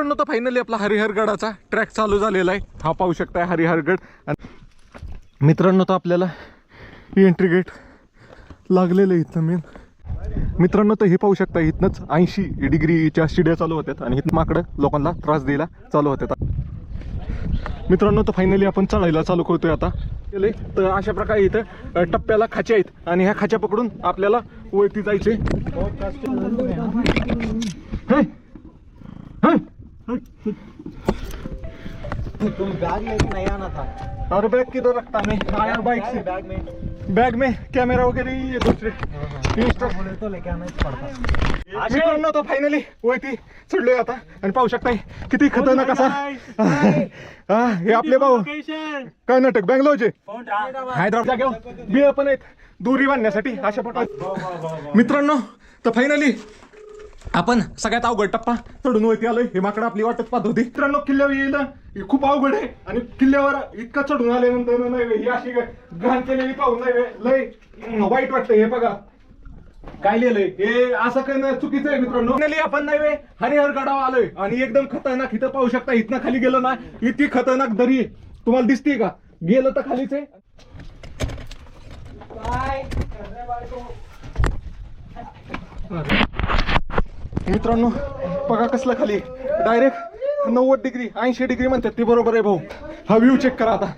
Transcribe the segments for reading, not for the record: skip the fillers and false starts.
मित्रांनो तर फायनली आपला हरिहरगडाचा ट्रॅक चालू झालेला आहे. हा पाहू शकताय हरिहरगड. आणि मित्रांनो तर आपल्याला एंट्री गेट लागलेलं आहे इथं मेन. मित्रांनो तर हे पाहू शकता इथनंच 80 डिग्रीच्या शिड्या चालू होत्यात आणि इथं माकडं लोकांना त्रास द्यायला चालू होत्यात. मित्रांनो तर फायनली आपण चढायला चालू करतोय आता. तर अशा प्रकारे इथं टप्प्याला खाच्या आहेत आणि ह्या खाच्या पकडून आपल्याला वरती जायचे. तुम बैग लेके नहीं आना था। और बैग किधर रखता मैं आया बाइक से. बैग में कैमरा वगैरे ये दूसरे बोले तो लेके आना ही पड़ता। मित्रांनो तो फायनली वरती चढलोय आता आणि पाहू शकताय किती खतरनाक असा. हे आपले भाऊ कर्नाटक बँगलोरचे हैदराबाद जागेवर बिळ पण आहेत दोरी बांधण्यासाठी अशा प्रकारे. मित्रांनो तर फायनली आपण सगळ्यात अवघड टप्पा चढून वरती आलोय. हे माकडं आपली वाटत पाहत होती. मित्रांनो किल्ल्यावर येईल खूप अवघड आहे आणि किल्ल्यावर इतका चढून आल्यानंतर नाही ही अशी घाण केलेली पाहून नाही लय वाईट वाटतं. हे बघा काय लिहिलंय हे असं करणं चुकीचं आहे. मित्रांनो फायनली आपण नाही हरिहरगडावर आलोय आणि एकदम खतरनाक इथं पाहू शकता. इथनं खाली गेलो ना इतकी खतरनाक दरी तुम्हाला दिसते का. गेलं तर खालीच आहे. मित्रांनो बघा कसलं खाली डायरेक्ट 90 डिग्री 80 डिग्री म्हणतात ते बरोबर आहे भाऊ. हा व्ह्यू चेक करा आता.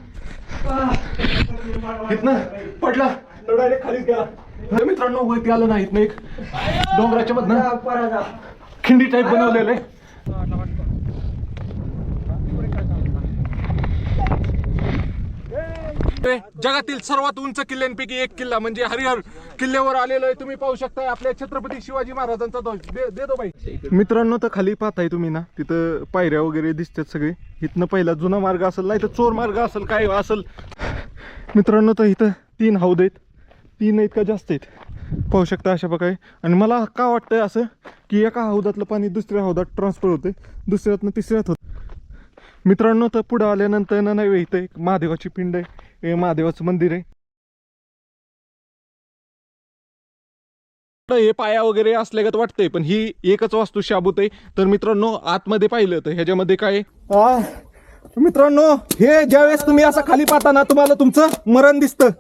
इथनं पडला तर डायरेक्ट खालीच गेला. मित्रांनो वरती आलं नाही. इथनं एक डोंगराच्या मधनं खिंडी टाईप बनवलेलं आहे. जगातील सर्वात उंच किल्ल्यांपैकी एक किल्ला म्हणजे हरिहर किल्ल्यावर आलेलो आहे. तुम्ही पाहू शकता आपल्या छत्रपती शिवाजी महाराजांचा ध्वज. देतो बाई. मित्रांनो तर खाली पाहताय तुम्ही ना तिथं पायऱ्या वगैरे दिसतात सगळे. इथनं पहिला जुना मार्ग असेल नाही तर चोर मार्ग असेल काय असेल. मित्रांनो तर इथं 3 हौद आहेत. 3 आहेत का जास्त आहेत पाहू शकता अशा प्रकारे. आणि मला का वाटतंय असं की एका हौदातलं पाणी दुसऱ्या हौदात ट्रान्सफर होते दुसऱ्यातनं तिसऱ्यात होत. मित्रांनो तर पुढं आल्यानंतर नाही इथं एक महादेवाची पिंड आहे. हे महादेवाचं मंदिर आहे. हे पाया वगैरे असल्यागत वाटतंय पण ही एकच वास्तू शाबूत आहे. तर मित्रांनो आतमध्ये पाहिलं तर ह्याच्यामध्ये काय मित्रांनो हे ज्यावेळेस तुम्ही असं खाली पाहताना तुम्हाला तुमचं मरण दिसतं.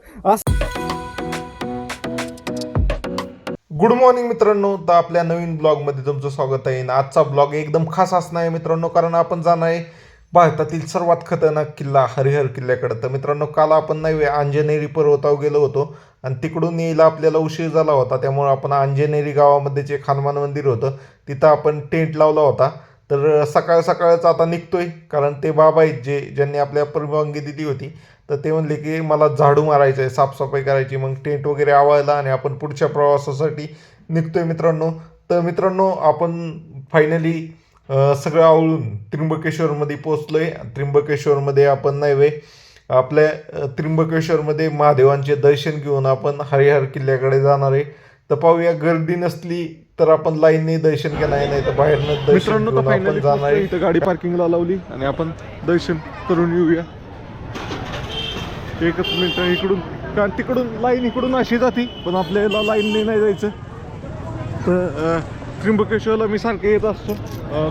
गुड मॉर्निंग मित्रांनो. तर आपल्या नवीन ब्लॉगमध्ये तुमचं स्वागत आहे. आजचा ब्लॉग एकदम खास असणार आहे मित्रांनो कारण आपण जाणार आहे भारतातील सर्वात खतरनाक किल्ला हरिहर किल्ल्याकडे. तर मित्रांनो काल आपण नाही अंजनेरी पर्वतावर गेलो होतो आणि तिकडून यायला आपल्याला उशीर झाला होता. त्यामुळे आपण अंजनेरी गावामध्ये जे हनुमान मंदिर होतं तिथं आपण टेंट लावला होता. तर सकाळच आता निघतोय कारण ते बाबा आहेत ज्यांनी आपल्या परवानगी दिली होती. तर ते म्हणले की मला झाडू मारायचं आहे साफसफाई करायची. मग टेंट वगैरे आवळला आणि आपण पुढच्या प्रवासासाठी निघतोय मित्रांनो. तर मित्रांनो आपण फायनली सगळं आवळून त्र्यंबकेश्वरमध्ये पोचलो आहे. त्र्यंबकेश्वरमध्ये आपण नाही आपल्या त्र्यंबकेश्वरमध्ये महादेवांचे दर्शन घेऊन आपण हरिहर किल्ल्याकडे जाणार आहे. तर पाहूया गर्दी नसली तर आपण लाईनने दर्शन घेणार नाही तर बाहेरनं दर्शन घेऊन आपण जाणार आहे. इथं गाडी पार्किंगला लावली आणि आपण दर्शन करून येऊया. एकच मिनिट इकडून कारण तिकडून लाईन इकडून अशी जाती पण आपल्याला लाईनने नाही जायचं. तर त्र्यंबकेश्वरला मी सारखं येत असतो.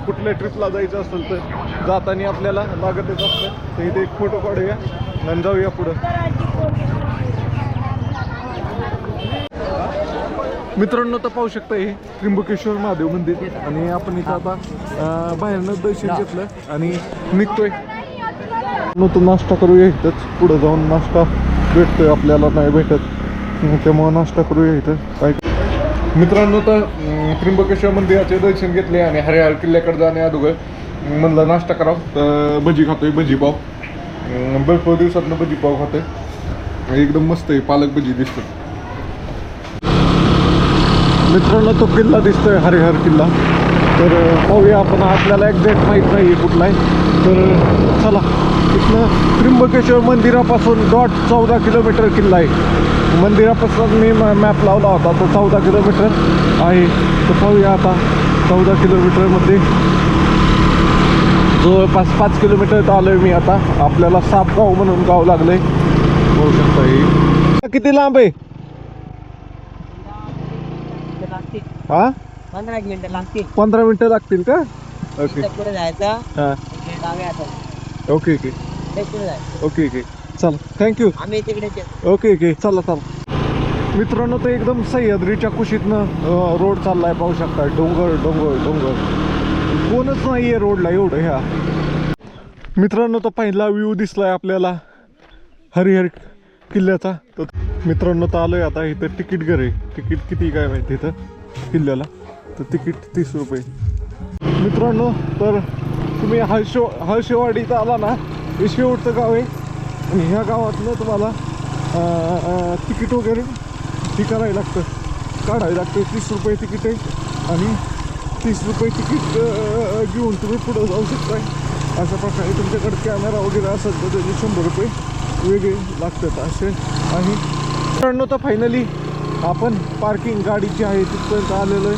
कुठल्या ट्रिपला जायचं असेल तर जाताना आपल्याला लागतच असतं. तर इथे एक फोटो काढूया आणि जाऊया पुढं. मित्रांनो तर पाहू शकता हे त्र्यंबकेश्वर महादेव मंदिर आणि आपण इथं आता बाहेरनं दर्शन घेतलं आणि निघतोय. तो नाश्ता करूया इथंच. पुढं जाऊन नाश्ता भेटतोय आपल्याला नाही भेटत त्यामुळं नाश्ता करूया इथं काय. मित्रांनो तर त्र्यंबकेश्वर मंदिराचे दर्शन घेतले आणि हरिहर किल्ल्याकडे जाण्या अगोदर म्हणलं नाश्ता करावं. तर भजी खातोय भजीपाव. भरपूर दिवसातनं भजीपाव खातोय. एकदम मस्त आहे पालक भजी दिसतं. मित्रांनो तो किल्ला दिसतोय हरिहर किल्ला. तर पाहूया आपण. आपल्याला एक्झॅक्ट माहीत नाही कुठला आहे. तर चला इथनं त्र्यंबकेश्वर मंदिरापासून 14 किलोमीटर किल्ला आहे. मंदिरापासून मी मॅप लावला होता तो 14 किलोमीटर आहे. तर पाहूया आता 14 किलोमीटरमध्ये जवळपास 5 किलोमीटर आलो आहे मी आता. आपल्याला सापगाव म्हणून गाव लागलं आहे बघू शकता. हे किती लांब आहे. 15 मिनिटं लागतील. 15 मिनिटं लागतील का. ओके इथं पुढे जायचं हां इकडे डाव्या हाताला ओके ओके ते पुढे जायचं ओके ओके चला थँक्यू आम्ही तिकडेच येतो. ओके ओके चला चला मित्रांनो तर एकदम सह्याद्रीच्या कुशीतनं रोड चाललाय पाहू शकता डोंगर डोंगर डोंगर कोणच नाही आहे रोडला एवढं ह्या मित्रांनो तो पहिला व्ह्यू दिसलाय आपल्याला हरिहर किल्ल्याचा तर मित्रांनो तर आलोय आता इथं तिकीट घर आहे तिकीट किती काय माहिती इथं किल्ल्याला तर तिकीट 30 रुपये मित्रांनो तर तुम्ही हळशेवाडीत आला ना हे शेवटचं गाव आहे आणि ह्या गावातनं तुम्हाला तिकीट वगैरे हे करायला लागतं काढायला लागतं 30 रुपये तिकीट आहे आणि 30 रुपये तिकीट घेऊन तुम्ही पुढं जाऊ शकताय अशा प्रकारे तुमच्याकडे कॅमेरा वगैरे असेल तर त्याचे 100 रुपये वेगळे लागतात असे आणि मित्रांनो तर फायनली आपण पार्किंग गाडीची आहे तिथपर्यंत आलेलो आहे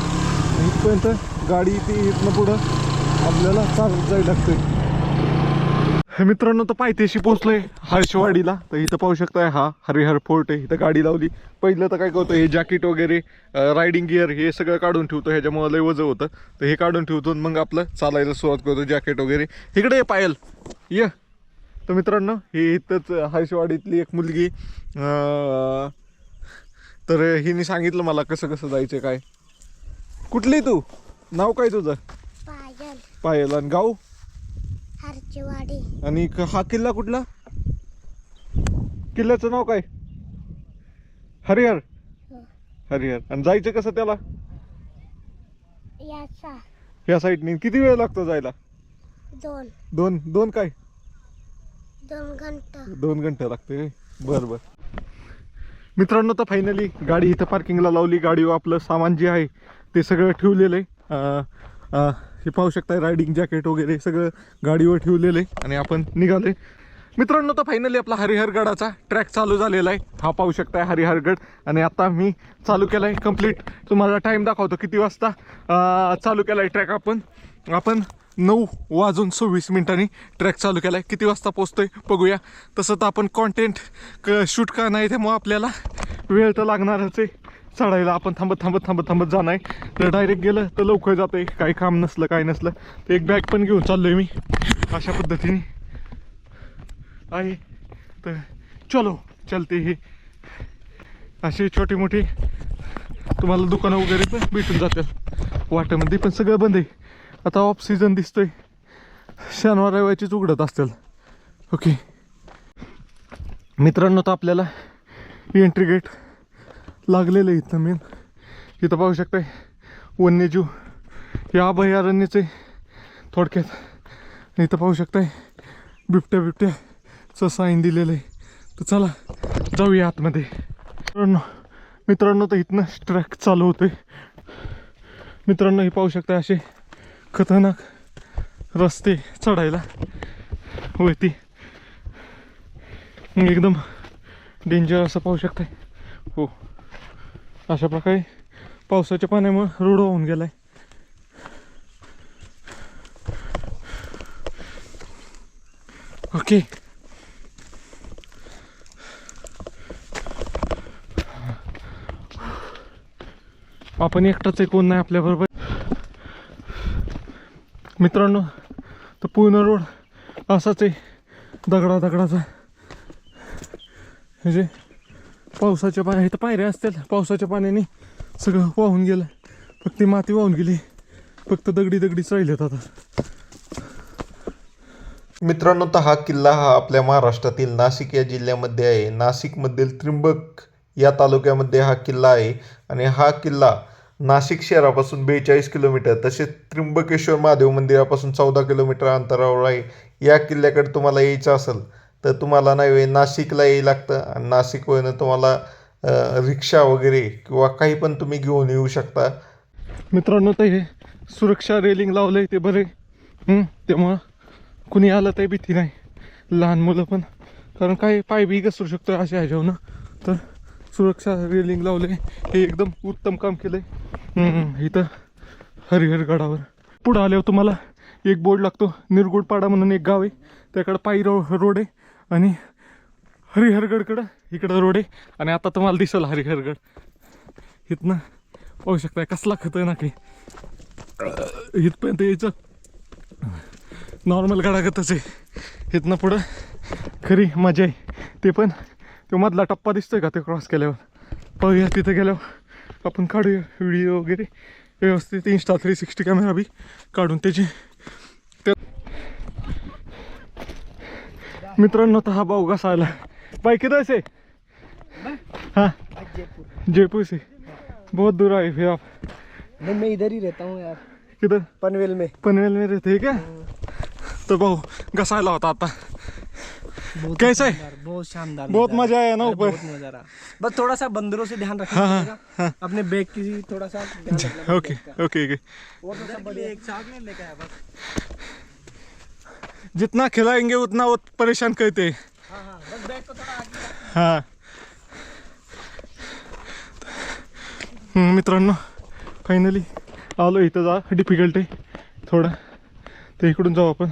इथपर्यंत गाडी ती इथनं पुढं आपल्याला चालत जायला लागतंय मित्रांनो तर पायथ्याशी पोहोचलोय हर्षवाडीला तर इथं पाहू शकताय हा हरिहर फोर्ट आहे इथं गाडी लावली पहिलं तर काय करतो हे जॅकेट वगैरे रायडिंग गिअर हे सगळं काढून ठेवतो ह्याच्यामुळे लय वजन होतं तर हे काढून ठेवतो मग आपलं चालायला सुरुवात करतो जॅकेट वगैरे इकडे ये पायल ये तर मित्रांनो हे इथंच हर्षवाडीतली एक मुलगी तर हिने सांगितलं मला कसं कसं जायचं काय कुठली तू नाव काय तुझं पायल पायल आणि गाव हरचेवाडी आणि हा किल्ला कुठला किल्ल्याचं नाव काय हरिहर हरिहर आणि जायचं कसं त्याला याचा ह्या साईडने किती वेळ लागतो जायला 2 काय 2 घंटा 2 घंटे लागते बर बर मित्रांनो तर फायनली गाडी इथं पार्किंगला लावली गाडीवर आपलं सामान जे आहे ते सगळं ठेवलेलं आहे हे पाहू शकताय रायडिंग जॅकेट वगैरे सगळं गाडीवर ठेवलेलं आहे आणि आपण निघाले मित्रांनो तर फायनली आपला हरिहरगडाचा ट्रॅक चालू झालेला आहे हा पाहू शकताय हरिहरगड आणि आता मी चालू केला आहे कंप्लीट तुम्हाला टाईम दाखवतो किती वाजता चालू केला आहे ट्रॅक आपण 9:26 ट्रॅक चालू केला आहे किती वाजता पोचतोय बघूया तसं तर आपण कॉन्टेंट शूट का नाही त्यामुळे आपल्याला वेळ तर लागणारच आहे चढायला आपण थांबत जाणार आहे तर डायरेक्ट गेलं तर लवकर जातं आहे काही काम नसलं काय नसलं तर एक बॅग पण घेऊन चाललो आहे मी अशा पद्धतीने आहे तर चलो चलते हे असे छोटे मोठे तुम्हाला दुकानं वगैरे पण भेटून जातात वाट्यामध्ये पण सगळं बंद आहे आता ऑफ सीझन दिसतोय शनिवार रविवारचीच उघडत असतील ओके मित्रांनो तर आपल्याला एंट्री गेट लागलेलं आहे इथं मेन इथं पाहू शकताय वन्यजीव या अभयारण्याचे थोडक्यात इथं पाहू शकताय बिबट्याचं साईन दिलेलं आहे तर चला जाऊया आतमध्ये मित्रांनो तर इथनं ट्रॅक चालू होतोय मित्रांनो हे पाहू शकताय असे खतरनाक रस्ते चढायला वरती एकदम डेंजर असं पाहू शकताय हो अशा प्रकारे पावसाच्या पाण्यामुळे रोड वाहून गेलाय ओके आपण एकटाच आहे कोण नाही आपल्याबरोबर मित्रांनो तर पूर्ण रोड असाच आहे दगडाचा म्हणजे पावसाच्या पाण्या इथं पायऱ्या असतील पावसाच्या पाण्याने सगळं वाहून गेलं फक्त माती वाहून गेली फक्त दगडीच राहिलेत आता मित्रांनो तर हा किल्ला हा आपल्या महाराष्ट्रातील नाशिक या जिल्ह्यामध्ये आहे नाशिकमधील त्र्यंबक या तालुक्यामध्ये हा किल्ला आहे आणि हा किल्ला नाशिक शहरापासून 42 किलोमीटर तसेच त्र्यंबकेश्वर महादेव मंदिरापासून 14 किलोमीटर अंतरावर आहे या किल्ल्याकडे तुम्हाला यायचं असेल तर तुम्हाला नाही नाशिकला यायला लागतं आणि नाशिकवरून तुम्हाला रिक्षा वगैरे किंवा काही पण तुम्ही घेऊन येऊ शकता मित्रांनो तर हे सुरक्षा रेलिंग लावलंय ते बरे त्यामुळं कुणी आलं तर भीती नाही लहान मुलं पण कारण काय पाय बी घसरू शकतो अशा ह्याच्यावरून तर सुरक्षा रेलिंग लावले हे एकदम उत्तम काम केलंय इथं हरिहरगडावर पुढं आल्यावर तुम्हाला एक बोर्ड लागतो निरगुडपाडा म्हणून एक गाव आहे त्याकडं पायी रोड आहे आणि हरिहरगडकडं इकडं रोड आहे आणि आता तुम्हाला दिसेल हरिहरगड इथनं पाहू शकताय कसला खतरनाक आहे इथपर्यंत यायचं नॉर्मल गडागतच आहे. इथनं पुढं खरी मजा आहे. ते पण तो मधला टप्पा दिसतोय का ते क्रॉस केल्यावर. पाहूया तिथं गेल्यावर आपण काढूया व्हिडिओ वगैरे व्यवस्थित. Insta 360 कॅमेरा बी काढून त्याची. मित्रांनो तर हा भाऊ कसा आला. बाई किधर से? हाँ जयपुर से. बहुत दूर आए फिर आप. नहीं, मैं इधर ही रहता हूँ यार, किधर? पनवेल में. पनवेल में रहते हैं क्या? तो भाऊ घसायला होता आता. कैसा है? शानदार, बहुत शानदार. बहुत मजा आया ना अरे ऊपर. बहुत मजा रहा. बस थोड़ा सा बंदरों से ध्यान रखना हाँ, पड़ेगा. अपने बैग की थोड़ा सा ध्यान रखना. Okay okay okay. वो तो सब बढ़िया. एक चॉकलेट लेके आया बस. जितना खिलाएंगे उतना वो परेशान करते हैं. हाँ, बस बैग को थोड़ा आगे. हाँ. मित्रांनो फायनली आलो. इथं जा डिफिकल्ट आहे थोडं. तर इकडून जाऊ आपण.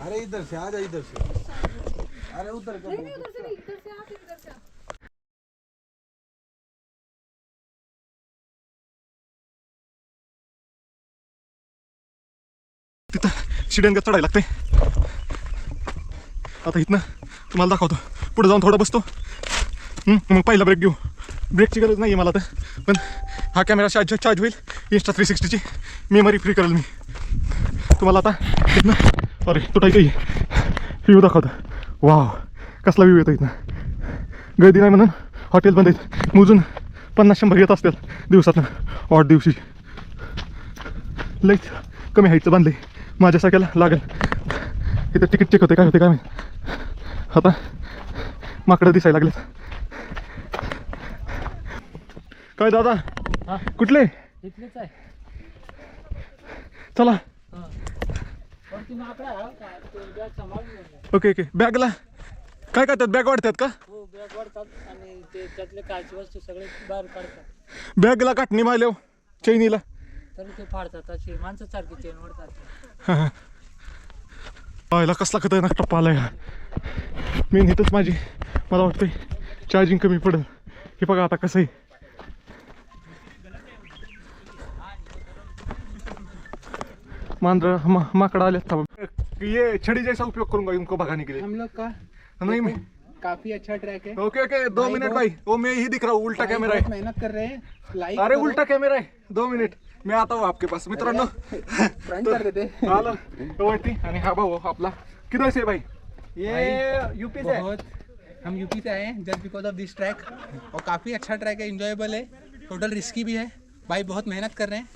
अरे इधर से आ जा, इधर से. अरे उधर का तिथं शिड्यांगा चढायला लागते. आता इथनं तुम्हाला दाखवतो. पुढे जाऊन थोडं बसतो. मग पहिला ब्रेक घेऊ. ब्रेकची गरज नाही आहे मला तर, पण हा कॅमेरा चार्ज होईल. Insta 360ची मेमरी फ्री करेल मी तुम्हाला. आता इथनं अरे तुटाय काही व्ह्यू दाखवतो. वाव कसला व्ह्यू येतो इथनं. गर्दी नाही म्हणून हॉटेल बंद आहेत. मोजून 50-100 येत असतात दिवसातनं. ऑड दिवशी लईच कमी हाईटचं बांधले. माझ्यासारख्याला लागेल. इथं तिकीट चेक होते काय होते काय माहिती. आता माकडं दिसायला लागलेत. काय दादा कुठले? इथलेच आहे. चला. वरती माकडा आहे का? ते बॅग सांभाळून घ्या. Okay okay. बॅगला काय करतात? बॅग वाढतात का? हो, बॅग वाढतात आणि ते त्यातले काळची वस्तू सगळे बाहेर काढतात. बॅगला काटणी मारल्यावर चैनीला. तरी ते फाडतात. अशी माणसासारखी चेन ओढतात. हां हां. पाहायला कसला खतरनाक टप्पा आला हा. मेन इथंच माझी मला वाटतंय चार्जिंग कमी पडेल. हे बघा आता कसं आहे. माकड़ा आले था. ये छड़ी जैसा उपयोग करूंगा इनको भगाने के लिए. हम लोग का नहीं मैं. काफी अच्छा ट्रैक है. ओके ओके 2 मिनट भाई. वो मैं ही दिख रहा हूँ. उल्टा कैमरा बहुत है. मेहनत कर रहे हैं. लाइक अरे उल्टा कैमरा है. 2 मिनिट मैं आता हूँ आपके पास. मित्रांनो फ्रंट कर देते. आलो वरती. आणि हा भाऊ आपला किधर से भाई? ये यूपी से. हम यूपी से आए हैं just because of this track. और काफी अच्छा ट्रैक है, इंजॉयबल है, टोटल रिस्की भी है. भाई बहुत मेहनत कर रहे हैं.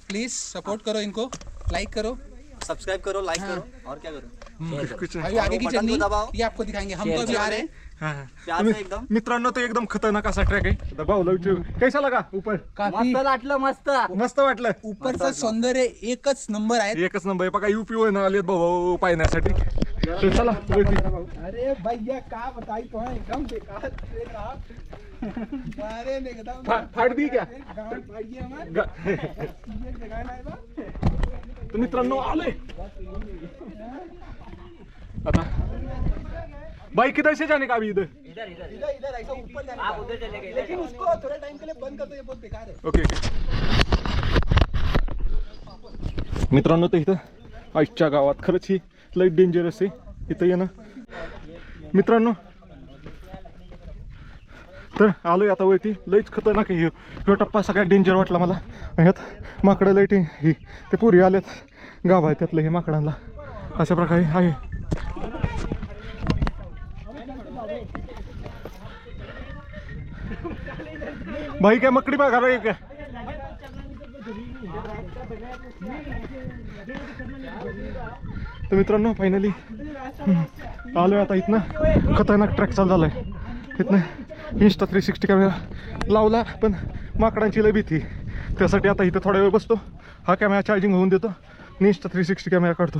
प्लीज सपोर्ट करो इनको, लाइक करो, सब्सक्राइब करो, लाइक करो और क्या करो. कुछ अभी आगे की बटन को जर्नी दबाओ. ये आपको दिखाएंगे. हम तो अभी आ रहे हैं. हाँ, हाँ. प्यार से एकदम. मित्रांनो तो एकदम खतरनाक असा ट्रॅक आहे. भाऊ लवचिक कैसा लगा ऊपर? काफी वाटलं मस्त. मस्त वाटलं. ऊपरचं सौंदर्य एकच नंबर आहे. एकच नंबर आहे. बघा UP वरून आलेत भाऊ पाहण्यासाठी. तर चला वरती. अरे भैया का बताई तो है, एकदम बेकार ट्रेक रहा. अरे एकदम फाड़ दी क्या? गांड फाड़िए हमारे. गा- ये जगह नहीं बा. तर मित्रांनो आले आता. बाई किधर से जाने का अभी इधर? इधर इधर ऐसा ऊपर जाना आप उधर चले गए, लेकिन उसको थोड़ा टाइम के लिए बंद कर दो. ये बहुत बेकार है. ओके मित्रांनो तर इथं आईच्या गावात खरंच ही लई डेंजरस आहे इथं येणं. मित्रांनो तर आलोय आता वरती. लईच खतरनाक आहे ह्यो टप्पा. सगळ्यात डेंजर वाटला मला. ह्यात माकडं लई ही ते पुरी आल्यात गाव आहे त्यातलं हे माकडांना. अशा प्रकारे आहे. भाई क्या मकड़ी भागा रही है क्या? तर मित्रांनो फायनली आलोय आता. इथनं खतरनाक ट्रॅक चालू झालाय. इथनं Insta 360 कॅमेरा लावला पण माकडांची लय भीती. त्यासाठी आता इथं थोडा वेळ बसतो. हा कॅमेरा चार्जिंग होऊन देतो आणि Insta 360 कॅमेरा काढतो.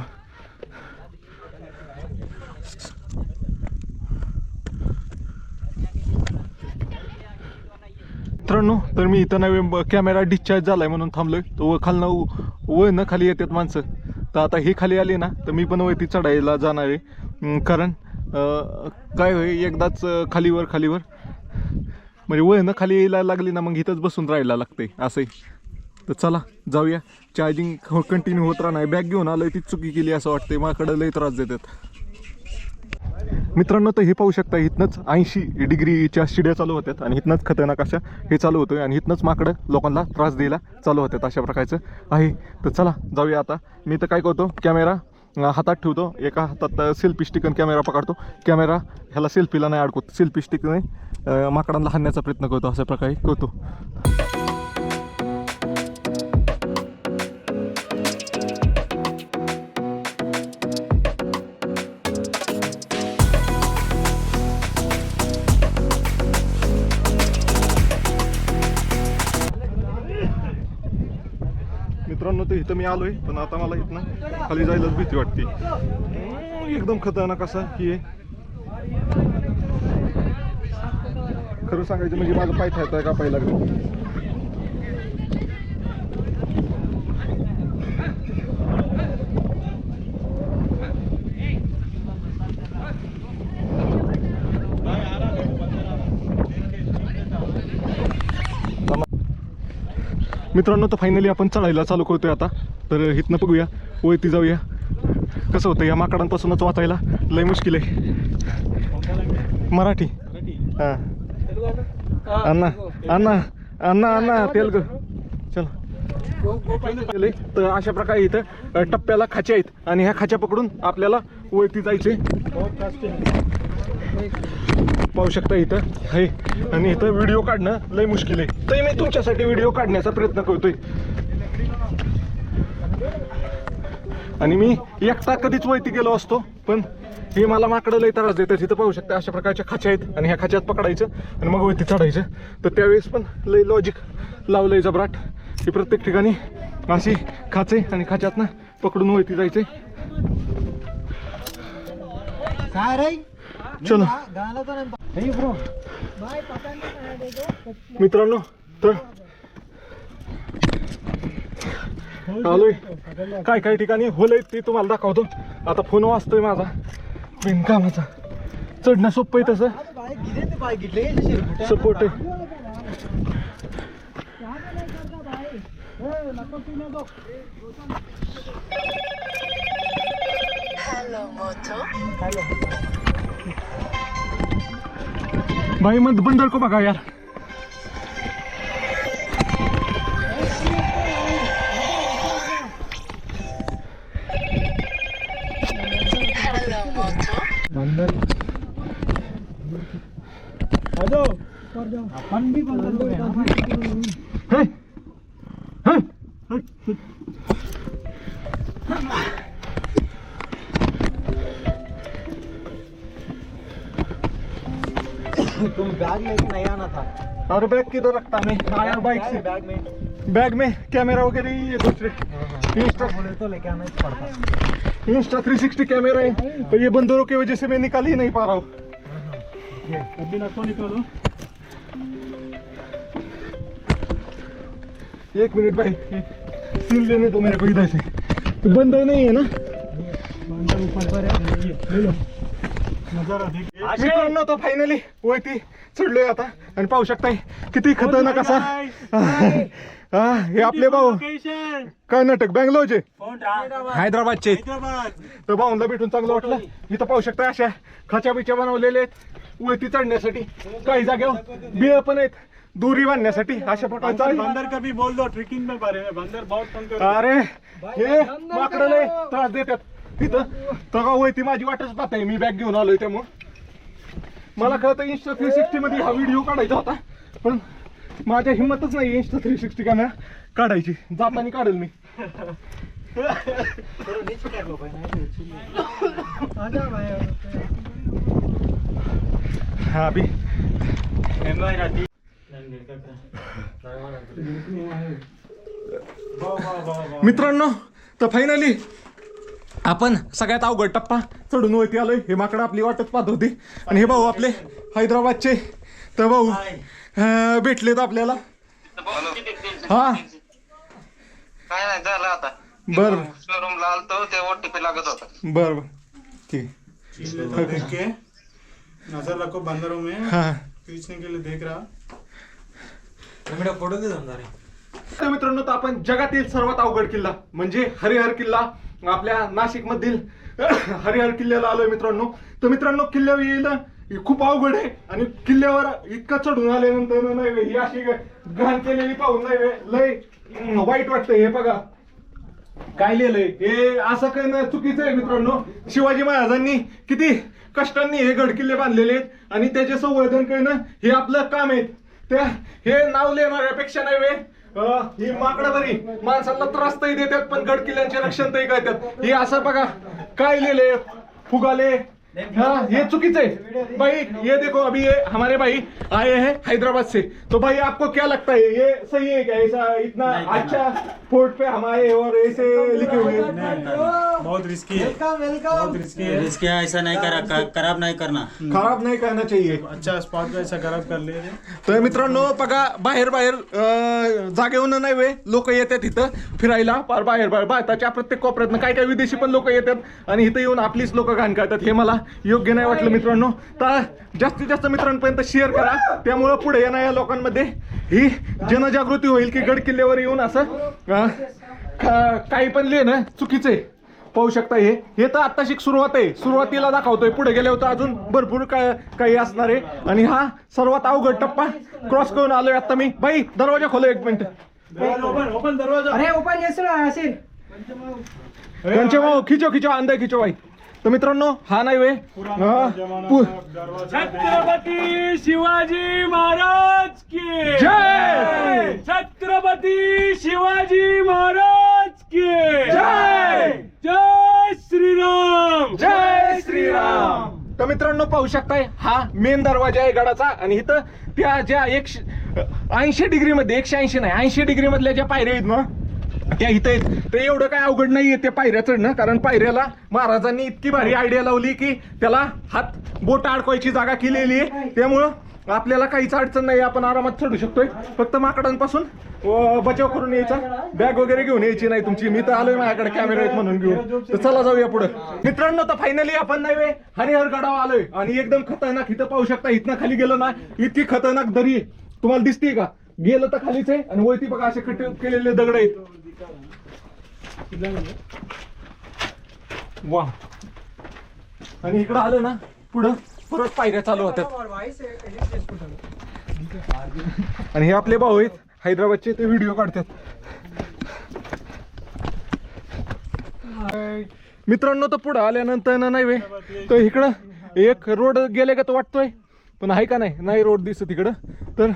मित्रांनो तर मी इथं नवे कॅमेरा डिस्चार्ज झालाय म्हणून थांबलोय. तो खालनं खाली येतात माणसं. तर आता हे खाली आले ना तर मी पण वरती चढायला जाणार आहे. कारण काय होय एकदाच खालीवर म्हणजे वळणं खाली यायला लागली ना मग इथंच बसून राहायला लागते असंही. तर चला जाऊया. चार्जिंग कंटिन्यू होत राहणार. बॅग घेऊन आलोय ती चुकी केली असं वाटते. माझ्याकडे लई त्रास देतात मित्रांनो. तर हे पाहू शकता इथनंच 80 डिग्रीच्या शिड्या चालू होत्यात आणि इथनंच खतरनाक अशा हे चालू होतोय आणि इथनंच माकडं लोकांना त्रास द्यायला चालू होतात. अशा प्रकारचं आहे. तर चला जाऊया आता. मी तर काय करतो, कॅमेरा हातात ठेवतो, एका हातात सेल्फी स्टिकन कॅमेरा पकडतो. कॅमेरा ह्याला सेल्फीला नाही अडकवतो, सेल्फी स्टिकने माकडांना हाणण्याचा प्रयत्न करतो. अशा प्रकारे करतो. मित्रांनो तर इथं मी आलोय पण आता मला इथनं खाली जायलाच भीती वाटते. एकदम खतरनाक असा की खरं सांगायचं म्हणजे माझं पाय थायतंय का पाय लागलं. मित्रांनो तर फायनली आपण चढायला चालू करतोय आता. तर इथनं बघूया, वरती जाऊया. कसं होतं या माकडांपासूनच वाचायला लय मुश्किल आहे. मराठी हां अण्णा अण्णा अण्णा अण्णा तेलगू चल. तर अशा प्रकारे इथं टप्प्याला खाच्या आहेत आणि ह्या खाच्या पकडून आपल्याला वरती जायचे. पाहू शकता इथं आहे आणि इथं व्हिडिओ काढणं लय मुश्किल आहे. तर मी तुमच्यासाठी व्हिडिओ काढण्याचा प्रयत्न करतोय आणि मी एकटा कधीच वरती गेलो असतो पण हे मला माकडं लय त्रास देतात. इथं पाहू शकता अशा प्रकारच्या खाच्या आहेत आणि ह्या खाच्यात पकडायचं आणि मग वरती चढायचं. तर त्यावेळेस पण लय लॉजिक लावलंय जबराट. ही प्रत्येक ठिकाणी अशी खाचे आणि खाच्यातनं पकडून वरती जायचे. चलो मित्रांनो तर आलोय. काय काय ठिकाणी होलय ते तुम्हाला दाखवतो. आता फोन वाजतोय माझा बिनकामाचा. चढणं सोपं आहे तसं सपोर्ट आहे. भाई मत बंदर को बघा यार. बंदर अपन भी बंदर है. तुम बैग लेके नहीं आना था. और बैग किधर रखता मैं आया बाइक से. बैग में कैमरा वगैरह ही है दूसरे. इंस्टा बोले तो लेके आना ही पड़ता. इंस्टा 360 कैमरा है. तो ये बंदरों की वजह से मैं निकाल ही नहीं पा रहा हूँ. अभी ना तो निकालो. एक मिनट भाई सील लेने दो मेरे को इधर से. तो बंदर नहीं है ना. बंदर ऊपर पर है. ले लो. मित्रांनो तो फायनली वरती चढलोय आता आणि पाहू शकताय किती खतरनाक असा हे आपले भाऊ कर्नाटक बँगलोरचे हैदराबादचे. तर भाऊंना भेटून चांगलं वाटलं. इथं पाहू शकता अशा खाच्या बिच्या बनवलेले आहेत वरती चढण्यासाठी. काही जागेवर बिळ पण आहेत दोरी बांधण्यासाठी. अशा प्रकारचा बंदर का भी बोल दो ट्रेकिंग में बारे में. बंदर बहुत तंग कर. अरे हे माकडं लय त्रास देतात तिथं. तर वरती माझी वाटच पाहताय. मी बॅग घेऊन आलोय त्यामुळं मला कळतं इंस्टा 360 मध्ये हा व्हिडिओ काढायचा होता पण माझ्या हिंमतच नाही इंस्टा 360 कॅमेरा काढायची. जाताना काढेल मी. हा बी मित्रांनो तर फायनली आपण सगळ्यात अवघड टप्पा चढून वरती आलोय. हे माकडं आपली वाटच पाहत होती आणि हे भाऊ आपले हैदराबादचे. तर भाऊ भेटलेत आपल्याला. हा काय नाही झालं आता. बरं शोरूमला आलतो ते OTP लागत होता. बरं ठीक. देख के नजर रखो बंदरों में. हाँ खींचने के लिए देख रहा. तर मित्रांनो, तर आपण जगातील सर्वात अवघड किल्ला म्हणजे हरिहर किल्ला आपल्या नाशिक मधील हरिहर किल्ल्याला आलोय मित्रांनो. तर मित्रांनो, किल्ल्यावर यायला खूप अवघड आहे आणि किल्ल्यावर इतकं चढून आल्यानंतर नाही ही अशी घाण केलेली पाहून नाही लय वाईट वाटतंय. हे बघा काय लिहिलंय, हे असं करणं चुकीचं आहे मित्रांनो. शिवाजी महाराजांनी किती कष्टांनी हे गड किल्ले बांधलेले आहेत आणि त्याचे संवर्धन करणं हे आपलं काम आहे. त्या हे नाव लिहिणाऱ्यापेक्षा नाही ही माकडं बरी माणसाला त्रास तरी देतात पण गड किल्ल्यांचे रक्षण तरी करतात. हे असं बघा काय लिहिले फुगाले, हाँ ये चुकीच है भाई. ये देखो अभी ये हमारे भाई आए हैं हैदराबाद से, तो भाई आपको क्या लगता है ये सही है क्या? ऐसा इतना अच्छा फोर्ट पे हम आए और ऐसे लिखे हुए बहुत रिस्की है, बहुत रिस्की है। रिस्की है, ऐसा नहीं करा, खराब नहीं करना, खराब नाही करना चाहिए. अच्छा स्पॉट पे ऐसा खराब कर ले. तर मित्रांनो बघा बाहेर जागेहून नाही वे लोक येतात इथं फिरायला. फार बाहेर भारताच्या प्रत्येक कोपऱ्यातनं काय काय विदेशी पण लोक येतात आणि इथं येऊन आपलीच लोक घाण करतात. हे मला योग्य नाही वाटलं मित्रांनो. तर जास्तीत जास्त मित्रांपर्यंत शेअर करा, त्यामुळं पुढे येणाऱ्या लोकांमध्ये ही जनजागृती होईल की गड किल्ल्यावर येऊन असं काही पण लिहिणं चुकीचं आहे. पाहू शकता हे तर आत्ताशी सुरुवात आहे, सुरुवातीला दाखवतोय. पुढे गेल्यावर तर अजून भरपूर काही असणार आहे आणि हा सर्वात अवघड टप्पा क्रॉस करून आलोय आता मी. भाई दरवाजा खोलो 1 मिनिट. ओपन दरवाजा. अरे ओपन असेल त्यांचे भाऊ खिचो अंदर खिचो भाई. तर मित्रांनो हा नाही वे छत्रपती शिवाजी महाराज की जय, छत्रपती शिवाजी महाराज की जय, जय श्रीराम, जय श्रीराम. तर मित्रांनो पाहू शकताय हा मेन दरवाजा आहे गडाचा आणि इथं त्या ज्या 180 डिग्री मध्ये 180 नाही 80 डिग्री मधल्या ज्या पायऱ्या आहेत ना त्या इथं आहेत. ते एवढं काय अवघड नाहीये ते पायऱ्या चढणं, कारण पायऱ्याला महाराजांनी इतकी भारी आयडिया लावली की त्याला हात बोट अडकवायची जागा केलेली आहे. त्यामुळं आपल्याला काहीच अडचण नाही, आपण आरामात चढू शकतोय. फक्त माकडांपासून बचाव करून यायचा, बॅग वगैरे घेऊन यायची नाही तुमची. मी तर आलोय माझ्याकडे कॅमेरा आहेत म्हणून घेऊन. तर चला जाऊया पुढे मित्रांनो. तर फायनली आपण नाही हरिहर गडावर आलोय आणि एकदम खतरनाक इथं पाहू शकता. इथनं खाली गेलो ना इतकी खतरनाक दरी आहे, तुम्हाला दिसते का? गेलं तर खालीच आहे आणि वरती बघा असे केलेले दगड आहेत. वा, आणि इकडं आलं ना पुढं परत पायऱ्या चालू होत्यात. आणि हे आपले भाऊ आहेत हैदराबादचे, ते व्हिडिओ काढतात. मित्रांनो तर पुढं आल्यानंतर ना नाही वे तर इकडं एक रोड गेले का तो वाटतोय पण आहे का नाही रोड दिसत इकडं. तर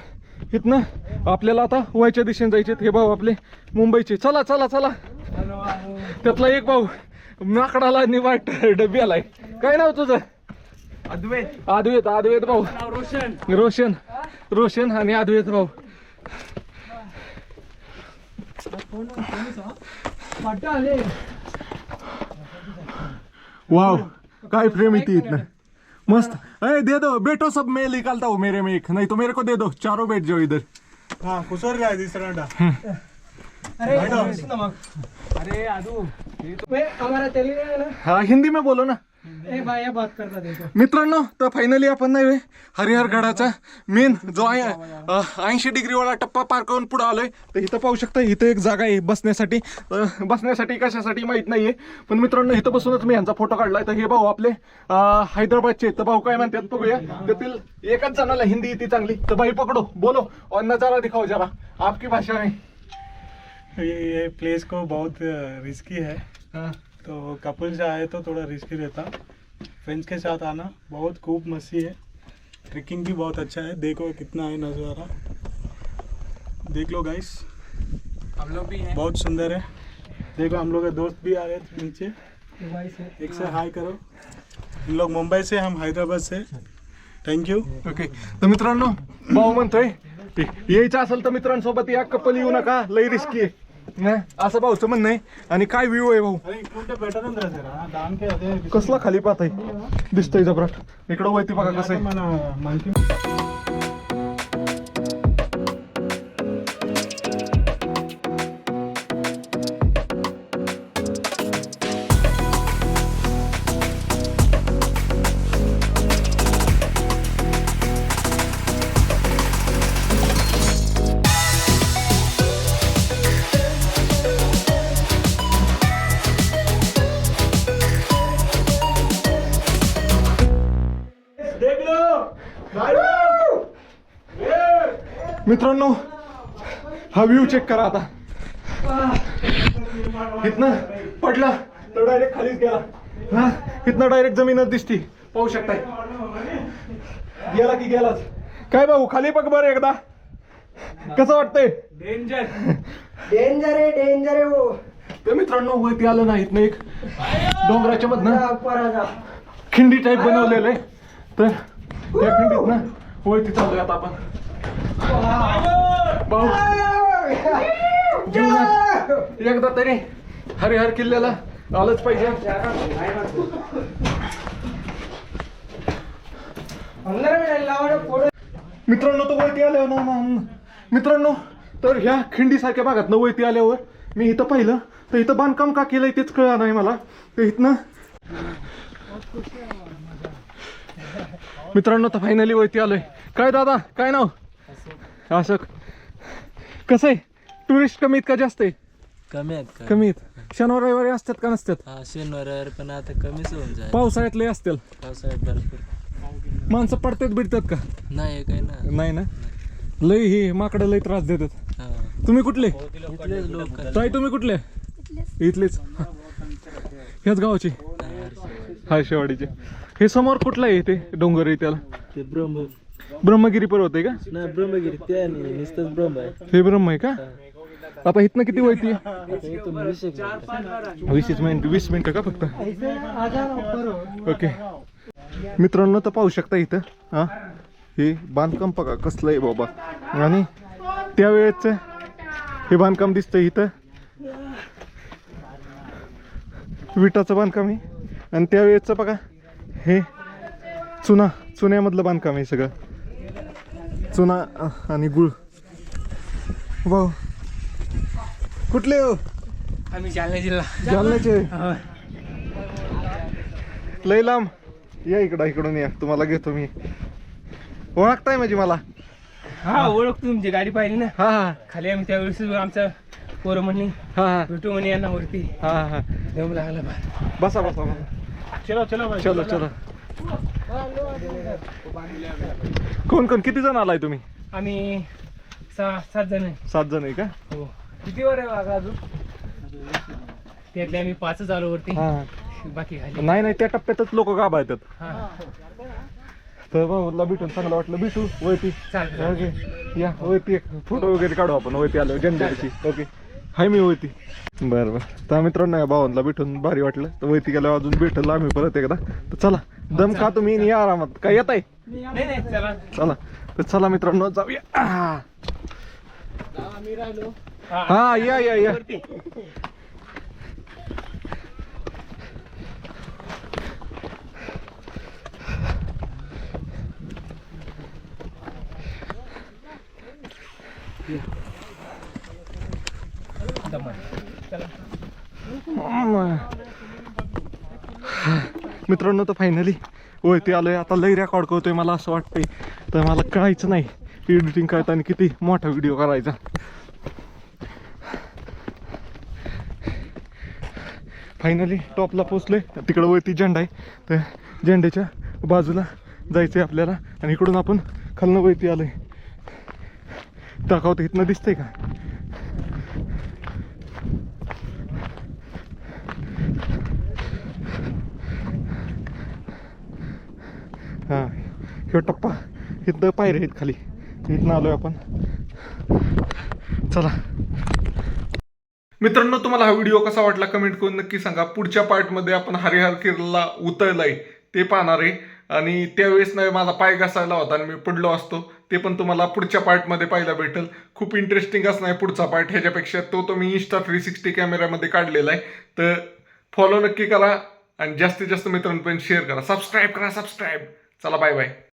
इथनं आपल्याला आता वयच्या दिशेने जायचे. हे भाऊ आपले मुंबईचे. चला चला चला. त्यातला एक भाऊ माकडाला निवाट डबी आलाय. काय नाव तुझं? अद्वैत भाऊ. रोशन आणि अद्वैत भाऊ. वाव काय फ्रेम येते इथनं मस्त. अरे दे दो बेटो सब मैं निकालता हूँ मेरे में एक, नहीं तो मेरे को दे दो, चारों बैठ जाओ इधर. हाँ कुसर रहा है दिसरांडा. अरे आदू हमारा तेलुगु है ना. हाँ हिंदी में बोलो ना. ए भाई ये बात करता देखो. मित्रांनो तर फायनली आपण नाही हरिहर गडाचा मेन जो आहे 80 डिग्री वाला टप्पा पार करून पुढे आलोय. तर इथं पाहू शकता इथं एक जागा आहे बसण्यासाठी. बसण्यासाठी कशासाठी माहित नाहीये पण मित्रांनो इथं बसूनच मी यांचा फोटो काढलाय. तर हे भाऊ आपले हैदराबादचे. तर भाऊ काय म्हणतात बघूया. त्यातील एकच जणाला हिंदी येते चांगली. तर भाई पकडो बोलो और नजारा दिखाओ जरा आपकी भाषा में. ये प्लेस को बहुत रिस्की है. हाँ. तो कपल से आए तो थोड़ा रिस्की रहता. फ्रेंड्स के साथ आना बहुत खूब मस्ती है. ट्रेकिंग भी बहुत अच्छा है. देखो कितना है नज़ारा, देख लो गाइस. हम लोग भी हैं. बहुत सुंदर है. देखो हम लोग के दोस्त भी आ रहे हैं नीचे. एक से हाय करो. हम लोग मुंबई से, हम हैदराबाद से. Thank you. ओके. तर मित्रांनो भाऊ म्हणतोय यायचं असेल तर मित्रांसोबत या, कपल येऊ नका, लई रिस्की आहे असं भाऊचं म्हणणं आहे. आणि काय व्ह्यू आहे भाऊ. कसला खाली पाहत आहे दिसतंय जबराट. इकडं वरती बघा कसं आहे. मित्रांनो हा व्ह्यू चेक करा आता. इथनं पडला तर डायरेक्ट खालीच गेला. हा इथनं डायरेक्ट जमीनच दिसती, पाहू शकताय. गेला की गेलाच. काय भाऊ खाली बघ बरं एकदा, कसं वाटतंय? डेंजर आहे, डेंजर आहे वो. तर मित्रांनो वरती आलं नाही, इथनं एक डोंगराच्या मधनं खिंडी टाईप बनवलेलं आहे. तर या खिंडीत ना वरती चाललोय आता आपण. भाऊ जीवनात एकदा तरी हरिहर किल्ल्याला आलंच पाहिजे. मित्रांनो तो वरती आल्यावर ना मित्रांनो, तर ह्या खिंडीसारख्या भागात वरती आल्यावर मी इथं पाहिलं तर इथं बांधकाम का केलंय तेच कळलं नाही मला. तर इथनं मित्रांनो तर फायनली वरती आलोय. काय दादा काय नाव? असं कसं आहे, टुरिस्ट कमीत का जास्त आहे? कमी आहेत का? कमीत. शनिवार रविवारी असतात का नसतात? हा शनिवार पण आता कमीच होऊन जाईल. पावसाळ्यात लय असतील. पावसाळ्यात भरपूर माणसं पडतात बिडतात का? नाही काही ना. नाही ना, लय हे माकडं लय त्रास देतात. हा. तुम्ही कुठले? इथलेच लोक ताई तुम्ही कुठले? इथलेच. ह्याच गावाची हर्षवाडीचे. हे समोर कुठलं आहे ते डोंगर आहे त्याला? ते ब्रह्मगिरी पर्वत आहे का? नाही ब्रह्मगिरी ते नाही, नुसतंच ब्रह्म आहे. हे ब्रह्म आहे का? आता इथनं किती वयती? इथून 20 मिनिटं का फक्त? ओके मित्रांनो तर पाहू शकता इथं हा हे बांधकाम बघा कसलं आहे बाबा. आणि त्यावेळेच हे बांधकाम दिसतंय इथं, विटाचं बांधकाम आहे. आणि त्यावेळेचं बघा हे चुन्यामधलं बांधकाम आहे सगळं, चुना आणि गुळ. भाऊ कुठले हो? आम्ही जालना जिल्हा. जालन्याचे. लय लांब या इकडून या, तुम्हाला घेतो मी. ओळखताय म्हणजे मला? हा ओळखतो, तुमची गाडी पाहिली ना हा हा खाली. आम्ही त्यावेळेस आमचा पोरं म्हणली हा हा भेटू म्हणे यांना वरती. हा हा येऊ लागला बा. बसा बसा बसा. चलो चलो भाई, चलो चलो. कोण कोण किती जण आलाय तुम्ही? आम्ही 6-7 जण आहे. 7 जण आहे का? हो. किती वर आहे वागा अजून? त्यातले आम्ही 5च आलो वरती, हा बाकी खाली. नाही त्या टप्प्यातच लोक गाभा येतात. हा तर भाऊला भेटून चांगलं वाटलं. भेटू वरती. चालेल. ओके या वरती एक फोटो वगैरे काढू आपण वरती आलो जनतेची. ओके हाय मी वरती. बरं तर मित्रांनो भावांना भेटून भारी वाटलं. तर वरती गेल्यावर अजून भेटलं आम्ही परत एकदा. तर चला दम खा तुम्ही आणि या आरामात. काय येत आहे? नाही चला. चला तर चला मित्रांनो जाऊया. आम्ही राहिलो. हा या या या. मित्रांनो तर फायनली वरती आलोय. आता लई रेकॉर्ड करतोय मला असं वाटतंय. तर मला कळायचं नाही एडिटिंग करताना किती मोठा व्हिडिओ करायचा. फायनली टॉपला पोचलोय. तिकडं वरती झेंडा आहे, तर झेंड्याच्या बाजूला जायचंय आपल्याला. आणि इकडून आपण खालनं वरती आलोय. दाखवतो इथनं दिसतंय का? हा ह्यो टप्पा, इथं पायऱ्या आहेत खाली, इथनं आलोय आपण. चला मित्रांनो, तुम्हाला हा व्हिडिओ कसा वाटला कमेंट करून नक्की सांगा. पुढच्या पार्टमध्ये आपण हरिहर किल्ला उतरलाय ते पाहणार आहे. आणि त्यावेळेस नाही माझा पाय घसायला होता आणि मी पडलो असतो, ते पण तुम्हाला पुढच्या पार्टमध्ये पाहायला भेटेल. खूप इंटरेस्टिंग असणार पुढचा पार्ट ह्याच्यापेक्षा. तो मी Insta 360 कॅमेऱ्यामध्ये काढलेला आहे. तर फॉलो नक्की करा आणि जास्तीत जास्त मित्रांपर्यंत शेअर करा. सबस्क्राईब करा. चला बाय बाय.